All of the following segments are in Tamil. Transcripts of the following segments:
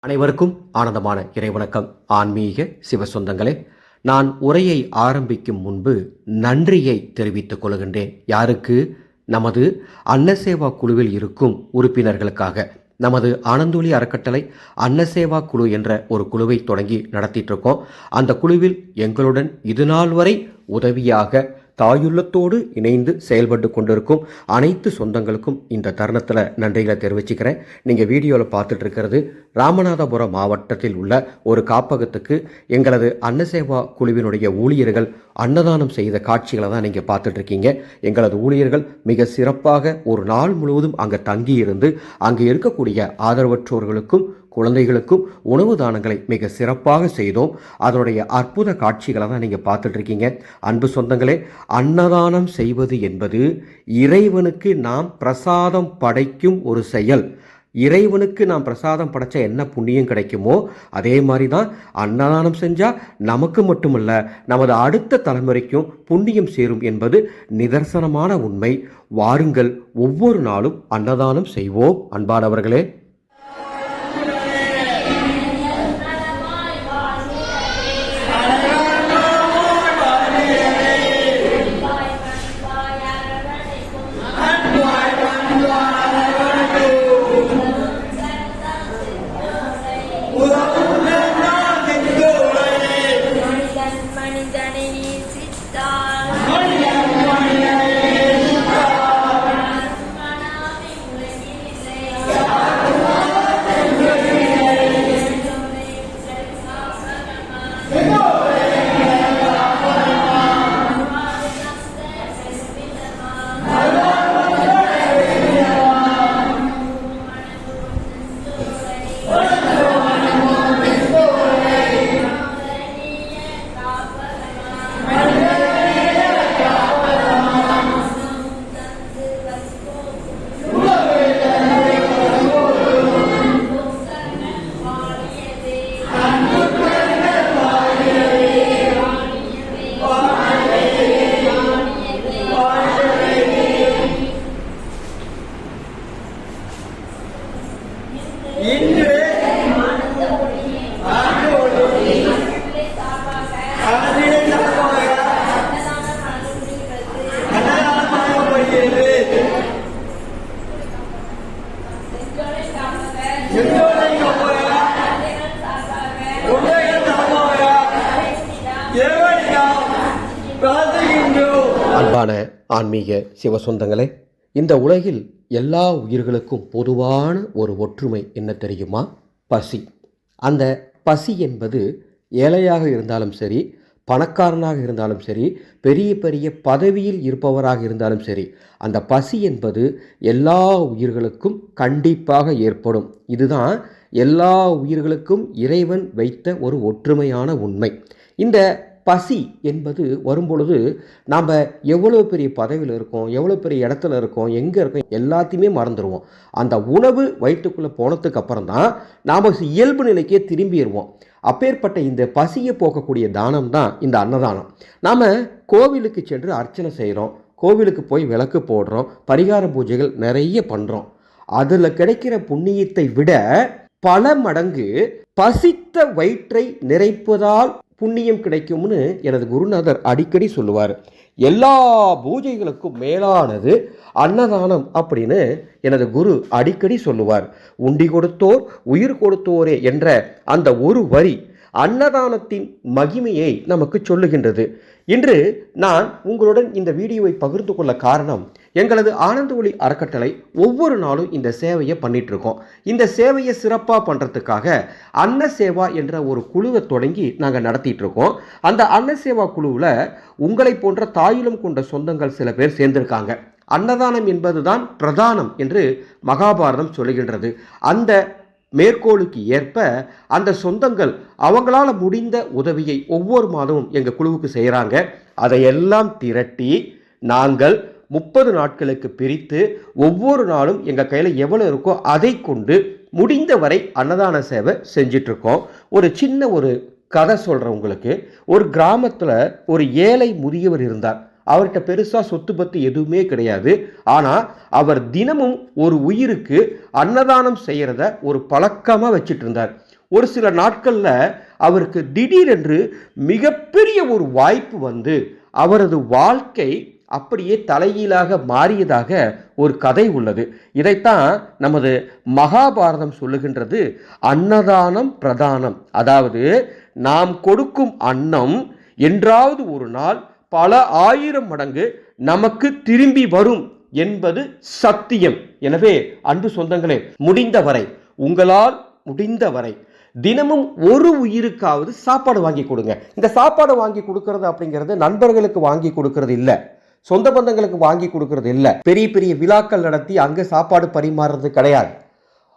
அனைவருக்கும் ஆனந்தமான இறைவணக்கம். ஆன்மீக சிவசொந்தங்களே, நான் உரையை ஆரம்பிக்கும் முன்பு நன்றியை தெரிவித்துக் கொள்கின்றேன். யாருக்கு? நமது அன்னசேவா குழுவில் இருக்கும் உறுப்பினர்களுக்காக. நமது ஆனந்தொளி அறக்கட்டளை அன்னசேவா குழு என்ற ஒரு குழுவை தொடங்கி நடத்திட்டு இருக்கோம். அந்த குழுவில் எங்களுடன் இதுநாள் வரை உதவியாக தாயுள்ளத்தோடு இணைந்து செயல்பட்டு கொண்டிருக்கும் அனைத்து சொந்தங்களுக்கும் இந்த தருணத்தில் நன்றிகளை தெரிவிச்சுக்கிறேன். நீங்கள் வீடியோவில் பார்த்துட்டு இருக்கிறது ராமநாதபுரம் மாவட்டத்தில் உள்ள ஒரு காப்பகத்துக்கு எங்களது அன்னசேவா குழுவினுடைய ஊழியர்கள் அன்னதானம் செய்த காட்சிகளை தான் நீங்கள் பார்த்துட்டு இருக்கீங்க. எங்களது ஊழியர்கள் மிக சிறப்பாக ஒரு நாள் முழுவதும் அங்கே தங்கியிருந்து அங்கே இருக்கக்கூடிய ஆதரவற்றோர்களுக்கும் குழந்தைகளுக்கும் உணவு தானங்களை மிக சிறப்பாக செய்தோம். அதனுடைய அற்புத காட்சிகளை தான் நீங்கள் பார்த்துட்டு இருக்கீங்க. அன்பு சொந்தங்களே, அன்னதானம் செய்வது என்பது இறைவனுக்கு நாம் பிரசாதம் படைக்கும் ஒரு செயல். இறைவனுக்கு நாம் பிரசாதம் படைச்சா என்ன புண்ணியம் கிடைக்குமோ அதே மாதிரி தான் அன்னதானம் செஞ்சால் நமக்கு மட்டுமல்ல, நமது அடுத்த தலைமுறைக்கும் புண்ணியம் சேரும் என்பது நிதர்சனமான உண்மை. வாருங்கள், ஒவ்வொரு நாளும் அன்னதானம் செய்வோம். அன்பானவர்களே, அன்பான ஆன்மீக சிவசொந்தங்களே, இந்த உலகில் எல்லா உயிர்களுக்கும் பொதுவான ஒரு ஒற்றுமை என்ன தெரியுமா? பசி. அந்த பசி என்பது ஏழையாக இருந்தாலும் சரி, பணக்காரனாக இருந்தாலும் சரி, பெரிய பெரிய பதவியில் இருப்பவராக இருந்தாலும் சரி, அந்த பசி என்பது எல்லா உயிர்களுக்கும் கண்டிப்பாக ஏற்படும். இதுதான் எல்லா உயிர்களுக்கும் இறைவன் வைத்த ஒரு ஒற்றுமையான உண்மை. இந்த பசி என்பது வரும்பொழுது நாம் எவ்வளோ பெரிய பதவியில் இருக்கோம், எவ்வளோ பெரிய இடத்துல இருக்கோம், எங்கே இருக்கோம், எல்லாத்தையுமே மறந்துடுவோம். அந்த உணவு வயிற்றுக்குள்ளே போனதுக்கு அப்புறம் தான் நாம் இயல்பு நிலைக்கே திரும்பிடுவோம். அப்பேற்பட்ட இந்த பசியை போக்கக்கூடிய தானம் தான் இந்த அன்னதானம். நாம் கோவிலுக்கு சென்று அர்ச்சனை செய்கிறோம், கோவிலுக்கு போய் விளக்கு போடுறோம், பரிகார பூஜைகள் நிறைய பண்ணுறோம். அதில் கிடைக்கிற புண்ணியத்தை விட பல மடங்கு பசித்த வயிற்றை நிறைப்பதால் புண்ணியம் கிடைக்கும்னு எனது குருநாதர் அடிக்கடி சொல்லுவார். எல்லா பூஜைகளுக்கும் மேலானது அன்னதானம் அப்படின்னு எனது குரு அடிக்கடி சொல்லுவார். உண்டி கொடுத்தோர் உயிர் கொடுத்தோரே என்ற அந்த ஒரு வரி அன்னதானத்தின் மகிமையை நமக்கு சொல்லுகின்றது. இன்று நான் உங்களுடன் இந்த வீடியோவை பகிர்ந்து கொள்ள காரணம், எங்களது ஆனந்தொளி அறக்கட்டளை ஒவ்வொரு நாளும் இந்த சேவையை பண்ணிட்டு இருக்கோம். இந்த சேவையை சிறப்பாக பண்ணுறதுக்காக அன்னசேவா என்ற ஒரு குழுவை தொடங்கி நாங்கள் நடத்திட்டு இருக்கோம். அந்த அன்னசேவா குழுவில் உங்களை போன்ற தாயுளம் கொண்ட சொந்தங்கள் சில பேர் சேர்ந்திருக்காங்க. அன்னதானம் என்பதுதான் பிரதானம் என்று மகாபாரதம் சொல்லுகின்றது. அந்த மேற்கோளுக்கு ஏற்ப அந்த சொந்தங்கள் அவங்களால முடிந்த உதவியை ஒவ்வொரு மாதமும் எங்கள் குழுவுக்கு செய்கிறாங்க. அதையெல்லாம் திரட்டி நாங்கள் 30 நாட்களுக்கு பிரித்து ஒவ்வொரு நாளும் எங்கள் கையில் எவ்வளோ இருக்கோ அதை கொண்டு முடிந்தவரை அன்னதான சேவை செஞ்சிட்ருக்கோம். ஒரு சின்ன ஒரு கதை சொல்கிறேன் உங்களுக்கு. ஒரு கிராமத்தில் ஒரு ஏழை முதியவர் இருந்தார். அவர்கிட்ட பெருசாக சொத்து பத்து எதுவுமே கிடையாது. ஆனால் அவர் தினமும் ஒரு உயிருக்கு அன்னதானம் செய்கிறத ஒரு பழக்கமாக வச்சுட்டு இருந்தார். ஒரு சில நாட்களில் அவருக்கு திடீரென்று மிகப்பெரிய ஒரு வாய்ப்பு வந்து அவரது வாழ்க்கை அப்படியே தலைகீழாக மாறியதாக ஒரு கதை உள்ளது. இதைத்தான் நமது மகாபாரதம் சொல்லுகின்றது, அன்னதானம் பிரதானம். அதாவது நாம் கொடுக்கும் அன்னம் என்றாவது ஒரு நாள் பல ஆயிரம் மடங்கு நமக்கு திரும்பி வரும் என்பது சத்தியம். எனவே அன்பு சொந்தங்களே, முடிந்தவரை உங்களால் முடிந்தவரை தினமும் ஒரு உயிருக்காவது சாப்பாடு வாங்கி கொடுங்க. இந்த சாப்பாடு வாங்கி கொடுக்கறது அப்படிங்கிறது நண்பர்களுக்கு வாங்கி கொடுக்கறது இல்லை, சொந்த பந்தங்களுக்கு வாங்கி கொடுக்கறது இல்லை, பெரிய பெரிய விழாக்கள் நடத்தி அங்கே சாப்பாடு பரிமாறுறது கிடையாது.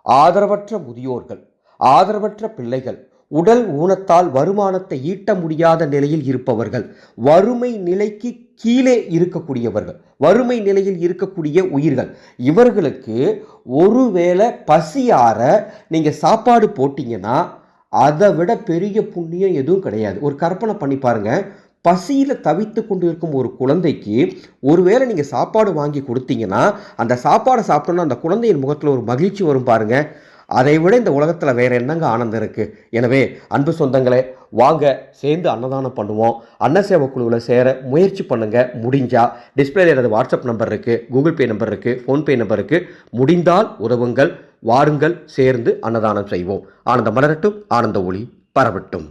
ஆதரவற்ற முதியோர்கள், ஆதரவற்ற பிள்ளைகள், உடல் ஊனத்தால் வருமானத்தை ஈட்ட முடியாத நிலையில் இருப்பவர்கள், வறுமை நிலைக்கு கீழே இருக்கக்கூடியவர்கள், வறுமை நிலையில் இருக்கக்கூடிய உயிர்கள், இவர்களுக்கு ஒருவேளை பசியார நீங்கள் சாப்பாடு போட்டிங்கன்னா அதை விட பெரிய புண்ணியம் எதுவும் கிடையாது. ஒரு கற்பனை பண்ணி பாருங்க, பசியில் தவித்து கொண்டு இருக்கும் ஒரு குழந்தைக்கு ஒருவேளை நீங்கள் சாப்பாடு வாங்கி கொடுத்தீங்கன்னா அந்த சாப்பாடை சாப்பிட்டோன்னா அந்த குழந்தையின் முகத்தில் ஒரு மகிழ்ச்சி வரும் பாருங்க. அதை விட இந்த உலகத்தில் வேற என்னங்க ஆனந்தம் இருக்குது? எனவே அன்பு சொந்தங்களே, வாங்க சேர்ந்து அன்னதானம் பண்ணுவோம். அன்ன சேவை குழுவில் சேர முயற்சி பண்ணுங்க. முடிஞ்சா டிஸ்பிளேல எனது வாட்ஸ்அப் நம்பர் இருக்குது, கூகுள் பே நம்பர் இருக்குது, ஃபோன்பே நம்பர் இருக்குது. முடிந்தால் உதவுங்கள், வாருங்கள், சேர்ந்து அன்னதானம் செய்வோம். ஆனந்த மலரட்டும், ஆனந்த ஒளி பரவட்டும்.